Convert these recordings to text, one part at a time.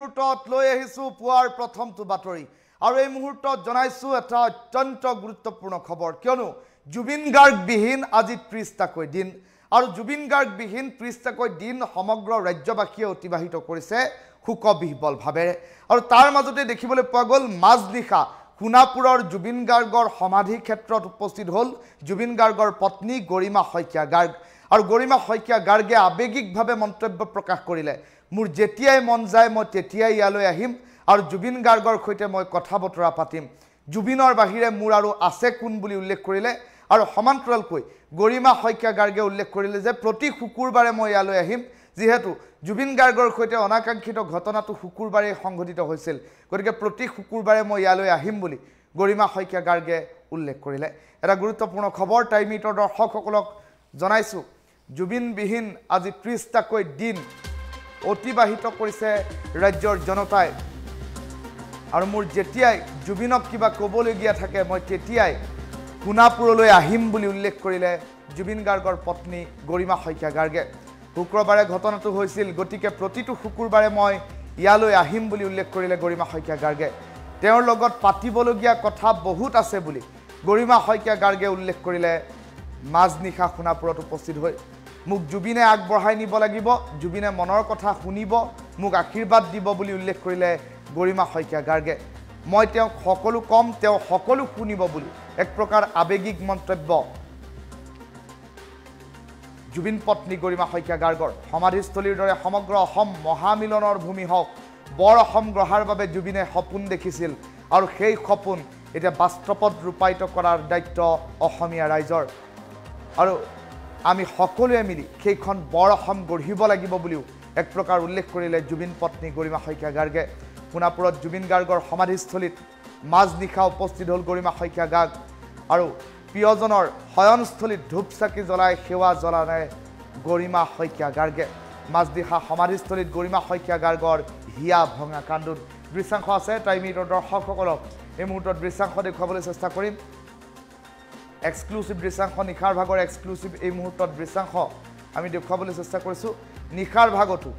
মুহূৰ্তত লৈ আহিছো পুৱাৰ প্ৰথমটো বাতৰি আৰু এই মুহূৰ্তত জনাইছো এটা অত্যন্ত গুৰুত্বপূৰ্ণ খবৰ কিয়নো জুবিন গাৰ্গ বিহীন আজি 30টাকৈ দিন আৰু জুবিন গাৰ্গ বিহীন 30টাকৈ দিন সমগ্ৰ ৰাজ্যবাসীয়ে অতিবাহিত কৰিছে হুকবিহবল ভাৱে আৰু তাৰ মাজতে দেখিবলৈ পোৱা গ'ল মাজনিশা সোণাপুৰৰ জুবিন গাৰ্গৰ সমাধি ক্ষেত্ৰত উপস্থিত হ'ল জুবিন গাৰ্গৰ পত্নী গৰিমা শইকীয়া গাৰ্গ আৰু গৰিমা শইকীয়া গাৰ্গে আবেগিকভাৱে মন্তব্য প্ৰকাশ কৰিলে মোৰ যেতিয়াই মন যায় মই তেতিয়াই ইয়ালৈ আহিম আৰু জুবিন গাৰ্গৰ সৈতে মই কথা বতৰা পাতিম জুবিনৰ বাহিৰে মোৰ আৰু আছে কোন বুলি উল্লেখ কৰিলে আৰু সমান্তৰালকৈ গৰিমা শইকীয়া গাৰ্গে উল্লেখ কৰিলে যে প্ৰতি শুকুৰবাৰে মই ইয়ালৈ আহিম যেহেতু জুবিন গাৰ্গৰ সৈতে অনাকাংক্ষিত ঘটনাটো শুকুৰবাৰে সংঘটিত হৈছিল গতিকে প্ৰতি শুকুৰবাৰে মই ইয়ালৈ আহিম বুলি গৰিমা শইকীয়া গাৰ্গে উল্লেখ কৰিলে এটা গুৰুত্বপূৰ্ণ খবৰ টাইমিটৰ দৰ্শকসকলক জনাইছো জুবিন বিহীন আজি 30টাকৈ দিন অতিবাহিত কৰিছে ৰাজ্যৰ জনতাই আৰু মোৰ যেতিয়াই জুবিনক কিবা ক'বলগীয়া থাকে মই তেতিয়াই সোণাপুৰলৈ আহিম বুলি উল্লেখ কৰিলে জুবিন গাৰ্গৰ পত্নী গৰিমা শইকীয়া গাৰ্গে শুক্ৰবাৰে ঘটনাটো হৈছিল গতিকে প্ৰতিটো শুকুৰবাৰে মই ইয়ালৈ আহিম বুলি উল্লেখ কৰিলে গৰিমা শইকীয়া গাৰ্গে তেওঁৰ লগত পাতিবলগীয়া কথা বহুত আছে বুলি গৰিমা শইকীয়া গাৰ্গে উল্লেখ কৰিলে মাজনিশা সোণাপুৰত উপস্থিত হৈ মোক জুবিনে আগবঢ়াই নিব লাগিব জুবিনে মনৰ কথা শুনিব মোক আশীৰ্বাদ দিব বুলি উল্লেখ কৰিলে গৰিমা শইকীয়া গাৰ্গে মই তেওঁক সকলো কম তেওঁ সকলো শুনিব বুলি এক প্ৰকাৰ আবেগিক মন্তব্য জুবিন পত্নী গৰিমা শইকীয়া গাৰ্গৰ সমাধিস্থলীৰ দৰে সমগ্ৰ অসম মহামিলনৰ ভূমি হওক বৰ অসম গঢ়াৰ বাবে জুবিনে সপোন দেখিছিল আৰু সেই সপোন এতিয়া বাস্তৱত ৰূপায়িত কৰাৰ দায়িত্ব অসমীয়া ৰাইজৰ আৰু আমি সকলোৱে মিলি সেইখন বৰ অসম গঢ়িব লাগিব বুলিও এক প্ৰকাৰ উল্লেখ কৰিলে জুবিন পত্নী গৰিমা শইকীয়া গাৰ্গে সোণাপুৰত জুবিন গাৰ্গৰ সমাধিস্থলীত মাজনিশা উপস্থিত হ'ল গৰিমা শইকীয়া গাৰ্গ আৰু প্ৰিয়জনৰ শয়নস্থলীত ধূপ চাকি জ্বলাই সেৱা জ্বলালে গৰিমা শইকীয়া গাৰ্গে মাজনিশা সমাধিস্থলীত গৰিমা শইকীয়া গাৰ্গৰ হিয়া ভঙা কান্দোন দৃশ্যাংশ আছে টাইমিটৰ দৰ্শকসকলক এই মুহূৰ্তত দৃশ্যাংশ দেখুৱাবলৈ চেষ্টা কৰিম এক্সক্লুসিভ দৃশ্যাংশ নিশাৰ ভাগৰ এক্সক্লুসিভ এই মুহূৰ্তত দৃশ্যাংশ আমি দেখুৱাবলৈ চেষ্টা কৰিছোঁ নিশাৰ ভাগতো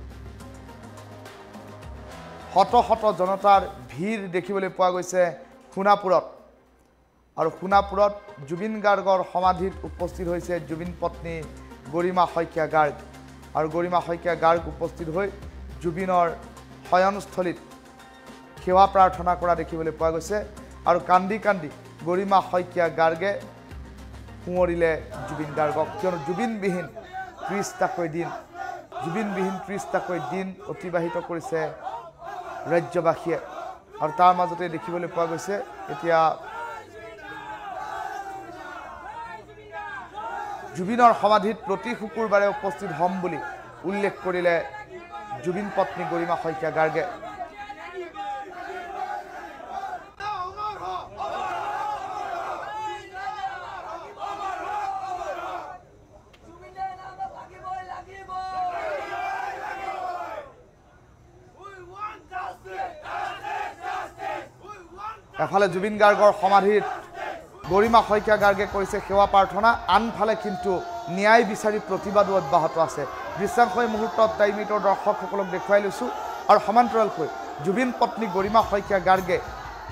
শত শত জনতাৰ ভিৰ দেখিবলৈ পোৱা গৈছে সোণাপুৰত আৰু সোণাপুৰত জুবিন গাৰ্গৰ সমাধিত উপস্থিত হৈছে জুবিন পত্নী গৰিমা শইকীয়া গাৰ্গ আৰু গৰিমা শইকীয়া গাৰ্গ উপস্থিত হৈ জুবিনৰ শয়নস্থলীত সেৱা প্ৰাৰ্থনা কৰা দেখিবলৈ পোৱা গৈছে আৰু কান্দি কান্দি গৰিমা শইকীয়া গাৰ্গে সোঁৱৰিলে জুবিন গাৰ্গক কিয়নো জুবিনবিহীন 30টাকৈ দিন অতিবাহিত কৰিছে ৰাজ্যবাসীয়ে আৰু তাৰ মাজতে দেখিবলৈ পোৱা গৈছে এতিয়া জুবিনৰ সমাধিত প্ৰতি শুকুৰবাৰে উপস্থিত হ'ম বুলি উল্লেখ কৰিলে জুবিন পত্নী গৰিমা শইকীয়া গাৰ্গে এফালে জুবিন গাৰ্গৰ সমাধিত গৰিমা শইকীয়া গাৰ্গে কৰিছে সেৱা প্ৰাৰ্থনা আনফালে কিন্তু ন্যায় বিচাৰি প্ৰতিবাদো অব্যাহত আছে দৃশ্যাংশ এই মুহূৰ্তত টাইমিটৰ দৰ্শকসকলক দেখুৱাই লৈছোঁ আৰু সমান্তৰালকৈ জুবিন পত্নী গৰিমা শইকীয়া গাৰ্গে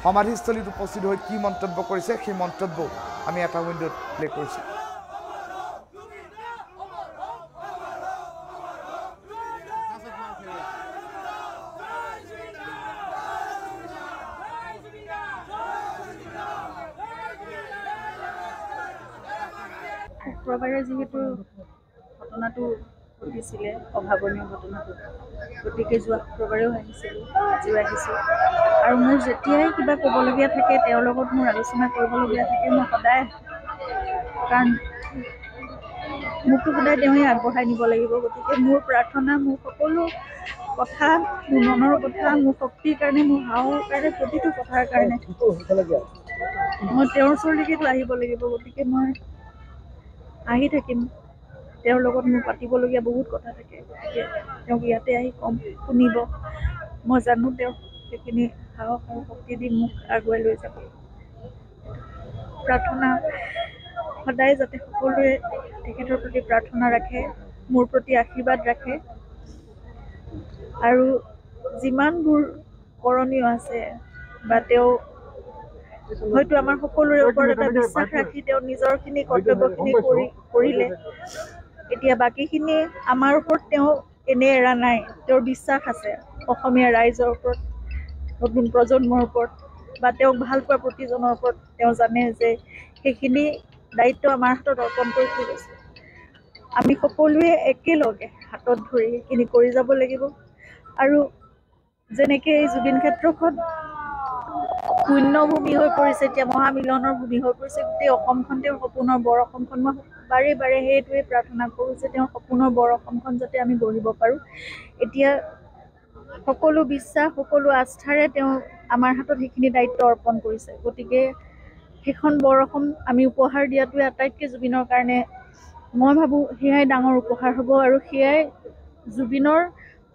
সমাধিস্থলীত উপস্থিত হৈ কি মন্তব্য কৰিছে সেই মন্তব্য আমি এটা উইণ্ডত প্লে কৰিছোঁ শুক্ৰবাৰে যিহেতু ঘটনাটো ঘটিছিলে অভাৱনীয় ঘটনাটো গতিকে যোৱা শুক্ৰবাৰেও আহিছিলোঁ আজিও আহিছোঁ আৰু মোৰ যেতিয়াই কিবা ক'বলগীয়া থাকে তেওঁৰ লগত মোৰ আলোচনা কৰিবলগীয়া থাকে মই সদায় কাৰণ মোকতো সদায় তেওঁৱে আগবঢ়াই নিব লাগিব গতিকে মোৰ প্ৰাৰ্থনা মোৰ সকলো কথা মোৰ মনৰ কথা মোৰ শক্তিৰ কাৰণে মোৰ সাহসৰ কাৰণে প্ৰতিটো কথাৰ কাৰণে মই তেওঁৰ ওচৰলৈকেতো আহিব লাগিব গতিকে মই আহি থাকিম তেওঁৰ লগত মোৰ পাতিবলগীয়া বহুত কথা থাকে গতিকে তেওঁক ইয়াতে আহি কম শুনিব মই জানো তেওঁ সেইখিনি সাহস আৰু শক্তি দি মোক আগুৱাই লৈ যাব প্ৰাৰ্থনা সদায় যাতে সকলোৱে তেখেতৰ প্ৰতি প্ৰাৰ্থনা ৰাখে মোৰ প্ৰতি আশীৰ্বাদ ৰাখে আৰু যিমানবোৰ কৰণীয় আছে বা তেওঁ হয়তো আমাৰ সকলোৰে ওপৰত এটা বিশ্বাস ৰাখি তেওঁ নিজৰখিনি কৰ্তব্যখিনি কৰিলে। এতিয়া বাকীখিনি আমাৰ ওপৰত তেওঁ এনে এৰা নাই। তেওঁৰ বিশ্বাস আছে অসমীয়া ৰাইজৰ ওপৰত, নতুন প্ৰজন্মৰ ওপৰত বা তেওঁক ভাল পোৱা প্ৰতিজনৰ ওপৰত। তেওঁ জানে যে সেইখিনি দায়িত্ব আমাৰ হাতত অৰ্পণ কৰি থৈ গৈছে। আমি সকলোৱে একেলগে হাতত ধৰি সেইখিনি কৰি যাব লাগিব। আৰু যেনেকে এই জুবিন ক্ষেত্ৰখন পুণ্যভূমি হৈ পৰিছে, এতিয়া মহামিলনৰ ভূমি হৈ পৰিছে, গোটেই অসমখন তেওঁৰ সপোনৰ বৰ অসমখন। মই বাৰে বাৰে সেইটোৱে প্ৰাৰ্থনা কৰোঁ যে তেওঁৰ সপোনৰ বৰ অসমখন যাতে আমি গঢ়িব পাৰোঁ। এতিয়া সকলো বিশ্বাস, সকলো আস্থাৰে তেওঁ আমাৰ হাতত সেইখিনি দায়িত্ব অৰ্পণ কৰিছে। গতিকে সেইখন বৰ অসম আমি উপহাৰ দিয়াটোৱে আটাইতকৈ জুবিনৰ কাৰণে মই ভাবোঁ সেয়াই ডাঙৰ উপহাৰ হ'ব, আৰু সেয়াই জুবিনৰ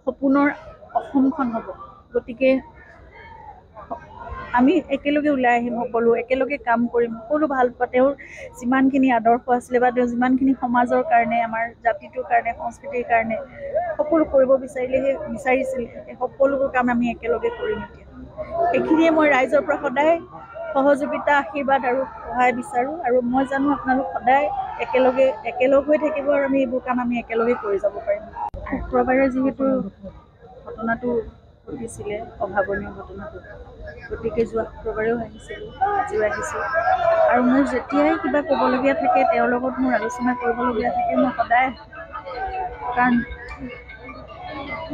সপোনৰ অসমখন হ'ব। গতিকে আমি একেলগে ওলাই আহিম, সকলো একেলগে কাম কৰিম, সকলো ভাল পোৱা তেওঁৰ যিমানখিনি আদৰ্শ আছিলে বা তেওঁ যিমানখিনি সমাজৰ কাৰণে, আমাৰ জাতিটোৰ কাৰণে, সংস্কৃতিৰ কাৰণে সকলো কৰিব বিচাৰিছিলে, সেই সকলোবোৰ কাম আমি একেলগে কৰিম। এতিয়া সেইখিনিয়ে মই ৰাইজৰ পৰা সদায় সহযোগিতা, আশীৰ্বাদ আৰু সহায় বিচাৰোঁ। আৰু মই জানো আপোনালোক সদায় একেলগ হৈ থাকিব, আৰু আমি এইবোৰ কাম আমি একেলগে কৰি যাব পাৰিম। শুক্ৰবাৰে যিহেতু ঘটনাটো ঘটিছিলে, অভাৱনীয় ঘটনাটো, গতিকে যোৱা শুক্ৰবাৰেও আহিছিলোঁ, আজিও আহিছোঁ। আৰু মোৰ যেতিয়াই কিবা ক'বলগীয়া থাকে, তেওঁৰ লগত মোৰ আলোচনা কৰিবলগীয়া থাকে, মই সদায়, কাৰণ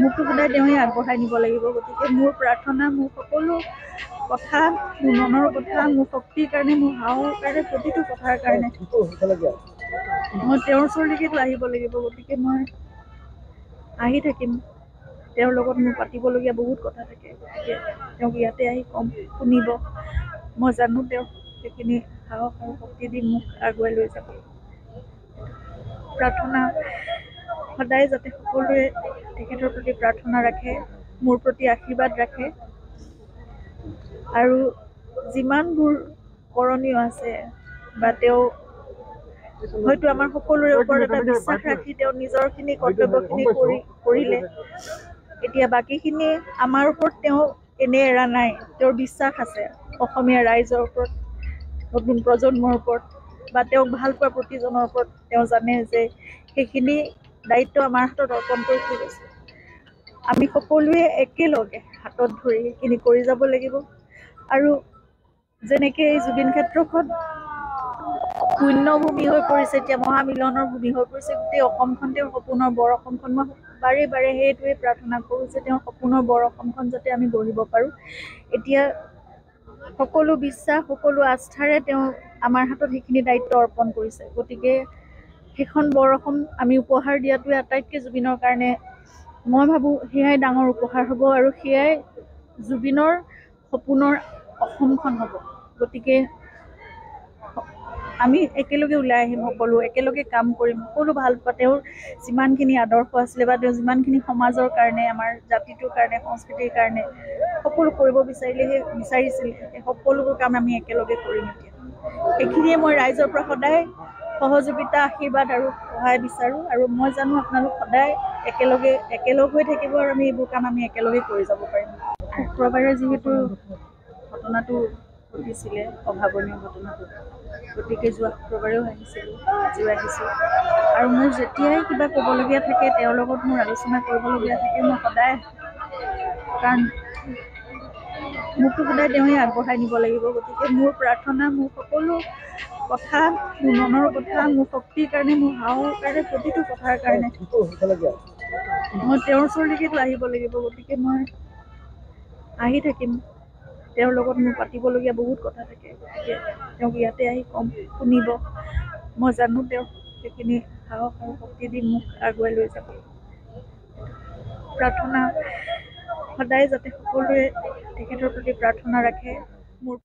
মোকতো সদায় তেওঁৱে আগবঢ়াই নিব লাগিব। গতিকে মোৰ প্ৰাৰ্থনা, মোৰ সকলো কথা, মোৰ মনৰ কথা, মোৰ শক্তিৰ কাৰণে, মোৰ সাহসৰ কাৰণে, প্ৰতিটো কথাৰ কাৰণে মই তেওঁৰ ওচৰলৈকেতো আহিব লাগিব। গতিকে মই আহি থাকিম। তেওঁৰ লগত মোৰ পাতিবলগীয়া বহুত কথা থাকে। গতিকে তেওঁক ইয়াতে আহি কম, শুনিব। মই জানো তেওঁ সেইখিনি সাহস আৰু শক্তি দি মোক আগুৱাই লৈ যাব। প্ৰাৰ্থনা সদায় যাতে সকলোৱে তেখেতৰ প্ৰতি প্ৰাৰ্থনা ৰাখে, মোৰ প্ৰতি আশীৰ্বাদ ৰাখে, আৰু যিমানবোৰ কৰণীয় আছে বা তেওঁ হয়তো আমাৰ সকলোৰে ওপৰত এটা বিশ্বাস ৰাখি তেওঁ নিজৰখিনি কৰ্তব্যখিনি কৰিলে। এতিয়া বাকীখিনি আমাৰ ওপৰত তেওঁ এনে এৰা নাই। তেওঁৰ বিশ্বাস আছে অসমীয়া ৰাইজৰ ওপৰত, নতুন প্ৰজন্মৰ ওপৰত বা তেওঁক ভাল পোৱা প্ৰতিজনৰ ওপৰত। তেওঁ জানে যে সেইখিনি দায়িত্ব আমাৰ হাতত অৰ্পণ কৰি থৈ গৈছে। আমি সকলোৱে একেলগে হাতত ধৰি সেইখিনি কৰি যাব লাগিব। আৰু যেনেকে এই জুবিন ক্ষেত্ৰখন পুণ্যভূমি হৈ পৰিছে, এতিয়া মহামিলনৰ ভূমি হৈ পৰিছে, গোটেই অসমখন তেওঁৰ সপোনৰ বৰ অসমখন। মই বাৰে বাৰে সেইটোৱে প্ৰাৰ্থনা কৰোঁ যে তেওঁৰ সপোনৰ বৰ অসমখন যাতে আমি গঢ়িব পাৰোঁ। এতিয়া সকলো বিশ্বাস, সকলো আস্থাৰে তেওঁ আমাৰ হাতত সেইখিনি দায়িত্ব অৰ্পণ কৰিছে। গতিকে সেইখন বৰ অসম আমি উপহাৰ দিয়াটোৱে আটাইতকৈ জুবিনৰ কাৰণে মই ভাবোঁ সেয়াই ডাঙৰ উপহাৰ হ'ব, আৰু সেয়াই জুবিনৰ সপোনৰ অসমখন হ'ব। গতিকে আমি একেলগে ওলাই আহিম, সকলো একেলগে কাম কৰিম, সকলো ভাল পোৱা তেওঁৰ যিমানখিনি আদৰ্শ আছিলে বা তেওঁ যিমানখিনি সমাজৰ কাৰণে, আমাৰ জাতিটোৰ কাৰণে, সংস্কৃতিৰ কাৰণে সকলো কৰিব বিচাৰিছিলে, সেই সকলোবোৰ কাম আমি একেলগে কৰিম। এতিয়া সেইখিনিয়ে মই ৰাইজৰ পৰা সদায় সহযোগিতা, আশীৰ্বাদ আৰু সহায় বিচাৰোঁ। আৰু মই জানো আপোনালোক সদায় একেলগ হৈ থাকিব, আৰু আমি এইবোৰ কাম আমি একেলগে কৰি যাব পাৰিম। শুক্ৰবাৰে যিহেতু ঘটনাটো ঘটিছিলে, অভাৱনীয় ঘটনাটো, গতিকে যোৱা শুক্ৰবাৰেও আহিছিলোঁ, আজিও আহিছোঁ। আৰু মোৰ যেতিয়াই কিবা ক'বলগীয়া থাকে, তেওঁৰ লগত মোৰ আলোচনা কৰিবলগীয়া থাকে, মই সদায়, কাৰণ মোকতো সদায় তেওঁৱে আগবঢ়াই নিব লাগিব। গতিকে মোৰ প্ৰাৰ্থনা, মোৰ সকলো কথা, মোৰ মনৰ কথা, মোৰ শক্তিৰ কাৰণে, মোৰ সাহসৰ কাৰণে, প্ৰতিটো কথাৰ কাৰণে মই তেওঁৰ ওচৰলৈকেতো আহিব লাগিব। গতিকে মই আহি থাকিম। তেওঁৰ লগত মোৰ পাতিবলগীয়া বহুত কথা থাকে। গতিকে তেওঁক ইয়াতে আহি কম, শুনিব। মই জানো তেওঁ সেইখিনি সাহস আৰু শক্তি দি মোক আগুৱাই লৈ যাব। প্ৰাৰ্থনা সদায় যাতে সকলোৱে তেখেতৰ প্ৰতি প্ৰাৰ্থনা ৰাখে, মোৰ